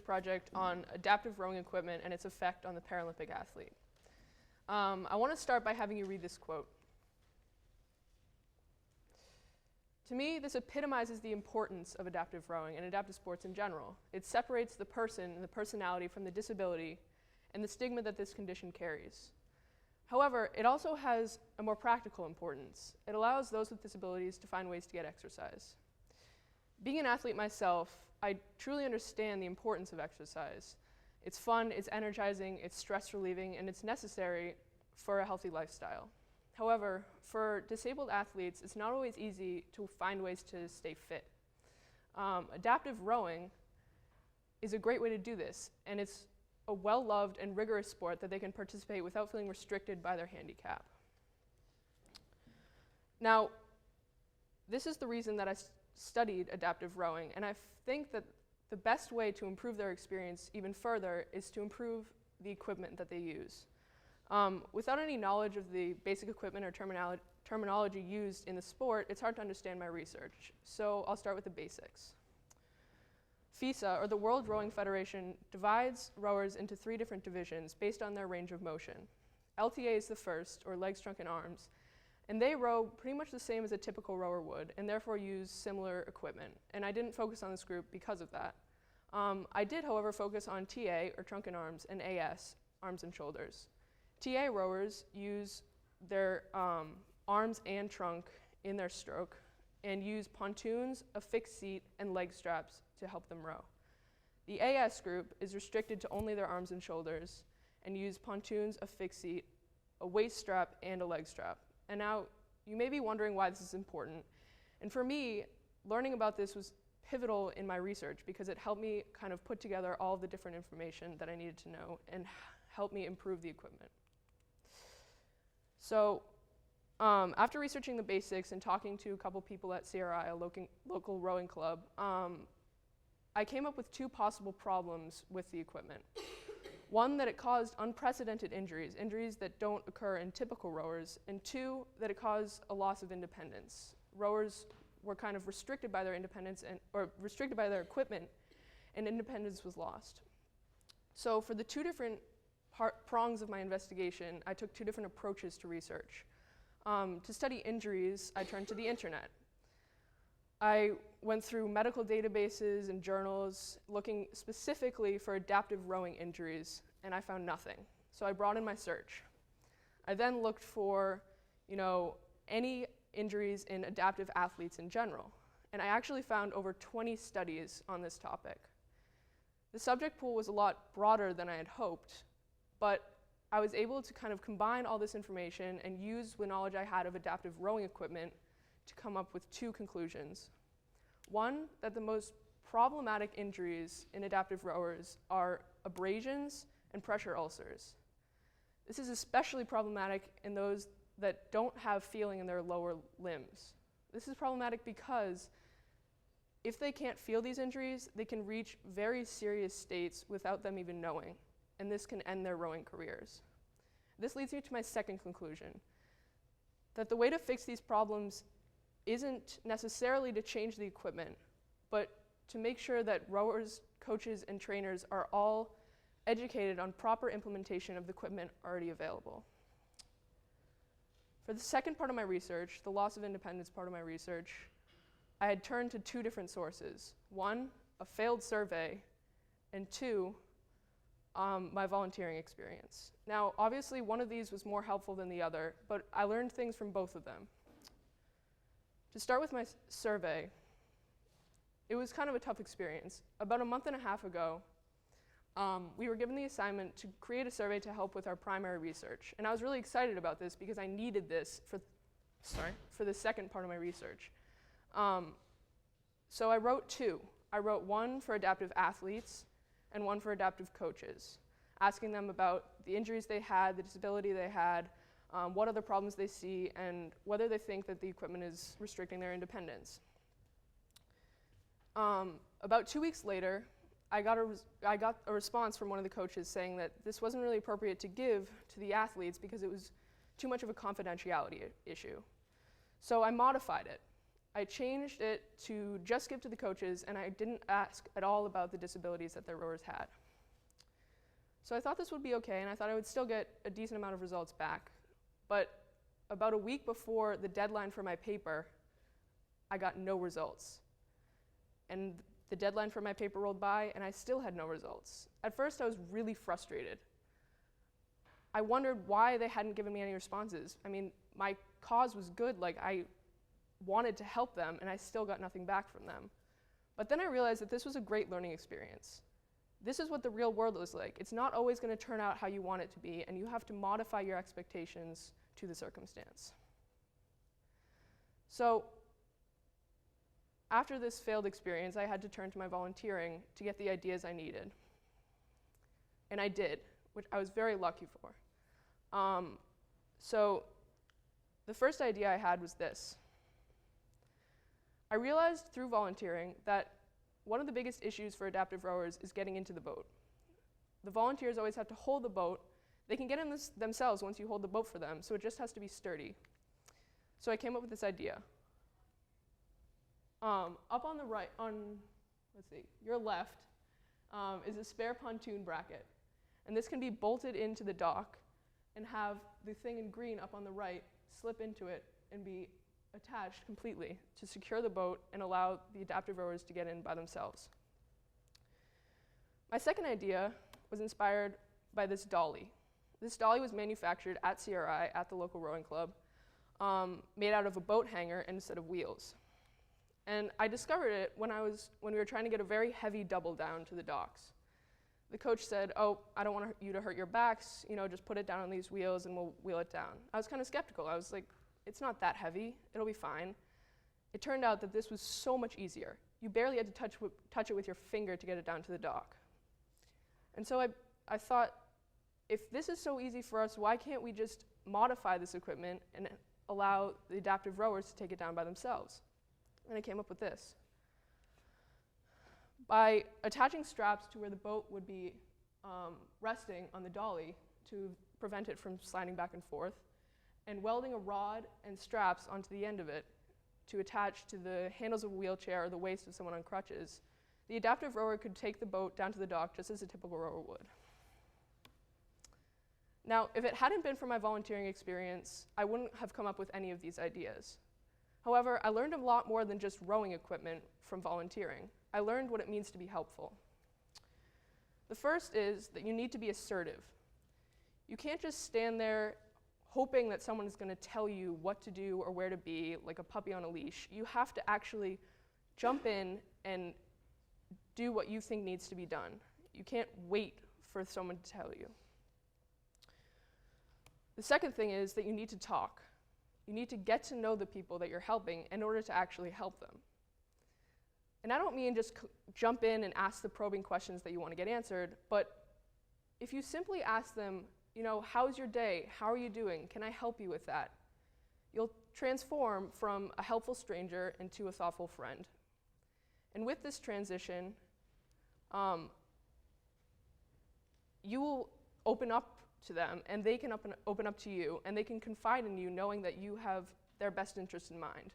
research project on adaptive rowing equipment and its effect on the Paralympic athlete. I want to start by having you read this quote. To me, this epitomizes the importance of adaptive rowing and adaptive sports in general. It separates the person and the personality from the disability and the stigma that this condition carries. However, it also has a more practical importance. It allows those with disabilities to find ways to get exercise. Being an athlete myself, I truly understand the importance of exercise. It's fun, it's energizing, it's stress relieving, and it's necessary for a healthy lifestyle. However, for disabled athletes, it's not always easy to find ways to stay fit. Adaptive rowing is a great way to do this, and it's a well-loved and rigorous sport that they can participate without feeling restricted by their handicap. Now, this is the reason that I studied adaptive rowing, and I think that the best way to improve their experience even further is to improve the equipment that they use. Without any knowledge of the basic equipment or terminology used in the sport, it's hard to understand my research. So I'll start with the basics. FISA, or the World Rowing Federation, divides rowers into 3 different divisions based on their range of motion. LTA is the first, or legs, trunk, and arms, and they row pretty much the same as a typical rower would, and therefore use similar equipment. And I didn't focus on this group because of that. I did, however, focus on TA, or trunk and arms, and AS, arms and shoulders. TA rowers use their arms and trunk in their stroke and use pontoons, a fixed seat, and leg straps to help them row. The AS group is restricted to only their arms and shoulders and use pontoons, a fixed seat, a waist strap, and a leg strap. And now, you may be wondering why this is important. And for me, learning about this was pivotal in my research because it helped me kind of put together all the different information that I needed to know and help me improve the equipment. So after researching the basics and talking to a couple people at CRI, a local rowing club, I came up with 2 possible problems with the equipment. One, that it caused unprecedented injuries, injuries that don't occur in typical rowers, and 2, that it caused a loss of independence. Rowers were kind of restricted by their independence or restricted by their equipment, and independence was lost. So for the 2 different prongs of my investigation, I took 2 different approaches to research. To study injuries, I turned to the internet. I went through medical databases and journals looking specifically for adaptive rowing injuries, and I found nothing. So I broadened my search. I then looked for, any injuries in adaptive athletes in general, and I actually found over 20 studies on this topic. The subject pool was a lot broader than I had hoped, but I was able to kind of combine all this information and use the knowledge I had of adaptive rowing equipment to come up with 2 conclusions. One, that the most problematic injuries in adaptive rowers are abrasions and pressure ulcers. This is especially problematic in those that don't have feeling in their lower limbs. This is problematic because if they can't feel these injuries, they can reach very serious states without them even knowing, and this can end their rowing careers. This leads me to my second conclusion, that the way to fix these problems isn't necessarily to change the equipment, but to make sure that rowers, coaches, and trainers are all educated on proper implementation of the equipment already available. For the second part of my research, the loss of independence part of my research, I had turned to 2 different sources. 1, a failed survey, and 2, my volunteering experience. Now, obviously, one of these was more helpful than the other, but I learned things from both of them. To start with my survey, it was kind of a tough experience. About a month and a half ago, we were given the assignment to create a survey to help with our primary research. And I was really excited about this because I needed this for the second part of my research. So I wrote 2. I wrote 1 for adaptive athletes and 1 for adaptive coaches, asking them about the injuries they had, the disability they had, what other problems they see, and whether they think that the equipment is restricting their independence. About 2 weeks later, I got a response from one of the coaches saying that this wasn't really appropriate to give to the athletes because it was too much of a confidentiality issue. So I modified it. I changed it to just give to the coaches, and I didn't ask at all about the disabilities that their rowers had. So I thought this would be okay, and I thought I would still get a decent amount of results back. But about a week before the deadline for my paper, I got no results. And the deadline for my paper rolled by, and I still had no results. At first, I was really frustrated. I wondered why they hadn't given me any responses. I mean, my cause was good, like I wanted to help them, and I still got nothing back from them. But then I realized that this was a great learning experience. This is what the real world is like. It's not always going to turn out how you want it to be, and you have to modify your expectations to the circumstance. So, after this failed experience, I had to turn to my volunteering to get the ideas I needed. And I did, which I was very lucky for. So the first idea I had was this. I realized through volunteering that one of the biggest issues for adaptive rowers is getting into the boat. The volunteers always have to hold the boat. They can get in this themselves once you hold the boat for them, so it just has to be sturdy. So I came up with this idea. Up on the right, your left, is a spare pontoon bracket. And this can be bolted into the dock and have the thing in green up on the right slip into it and be attached completely to secure the boat and allow the adaptive rowers to get in by themselves. My second idea was inspired by this dolly. This dolly was manufactured at CRI, at the local rowing club, made out of a boat hanger instead of wheels. And I discovered it when we were trying to get a very heavy double down to the docks. The coach said, "Oh, I don't want you to hurt your backs, just put it down on these wheels and we'll wheel it down." I was kind of skeptical. I was like, it's not that heavy, it'll be fine. It turned out that this was so much easier. You barely had to touch it with your finger to get it down to the dock. And so I thought, if this is so easy for us, why can't we just modify this equipment and allow the adaptive rowers to take it down by themselves? And I came up with this. By attaching straps to where the boat would be resting on the dolly to prevent it from sliding back and forth, and welding a rod and straps onto the end of it to attach to the handles of a wheelchair or the waist of someone on crutches, the adaptive rower could take the boat down to the dock just as a typical rower would. Now, if it hadn't been for my volunteering experience, I wouldn't have come up with any of these ideas. However, I learned a lot more than just rowing equipment from volunteering. I learned what it means to be helpful. The first is that you need to be assertive. You can't just stand there hoping that someone is going to tell you what to do or where to be, like a puppy on a leash. You have to actually jump in and do what you think needs to be done. You can't wait for someone to tell you. The second thing is that you need to talk. You need to get to know the people that you're helping in order to actually help them. And I don't mean just jump in and ask the probing questions that you want to get answered, but if you simply ask them, how's your day? How are you doing? Can I help you with that? You'll transform from a helpful stranger into a thoughtful friend. And with this transition, you will open up to them, and they can open up to you, and they can confide in you knowing that you have their best interest in mind.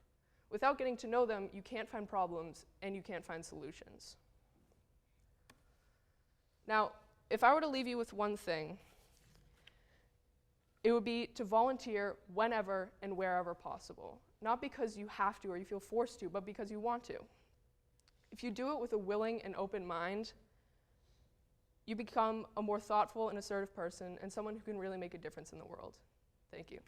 Without getting to know them, you can't find problems, and you can't find solutions. Now, if I were to leave you with one thing, it would be to volunteer whenever and wherever possible. Not because you have to or you feel forced to, but because you want to. If you do it with a willing and open mind, you become a more thoughtful and assertive person and someone who can really make a difference in the world. Thank you.